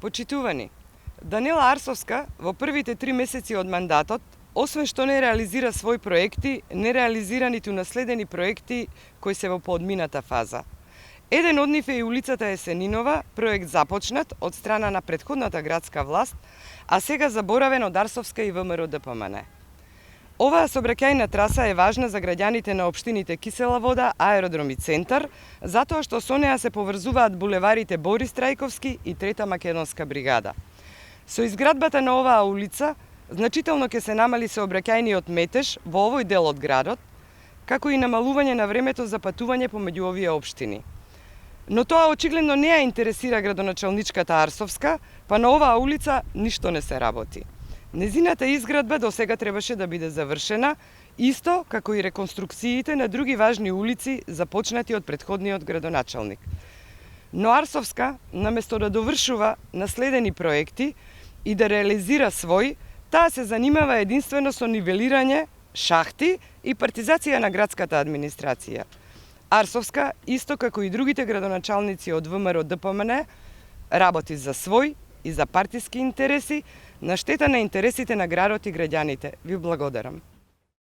Почитувани, Данила Арсовска во првите 3 месеци од мандатот, освен што не реализира своји проекти, не реализира ниту наследени проекти кои се во поодмината фаза. Еден од нив е и улицата Есенинова, проект започнат од страна на претходната градска власт, а сега заборавен од Арсовска и ВМРО-ДПМН. Оваа сообраќајна траса е важна за граѓаните на општините Кисела вода, Аеродром и Центар, затоа што со неа се поврзуваат булеварите Борис Трајковски и Трета македонска бригада. Со изградбата на оваа улица, значително ќе се намали сообраќајниот метеж во овој дел од градот, како и намалување на времето за патување помеѓу овие општини. Но тоа очигледно не ја интересира градоначалничката Арсовска, па на оваа улица ништо не се работи. Незината изградба до сега требаше да биде завршена, исто како и реконструкциите на други важни улици започнати од претходниот градоначалник. Но Арсовска, наместо да довршува наследени проекти и да реализира свој, таа се занимава единствено со нивелирање, шахти и партизација на градската администрација. Арсовска, исто како и другите градоначалници од ВМРО-ДПМН, работи за свој и за партиски интереси, на штета на интересите на градот и граѓаните. Ви благодарам.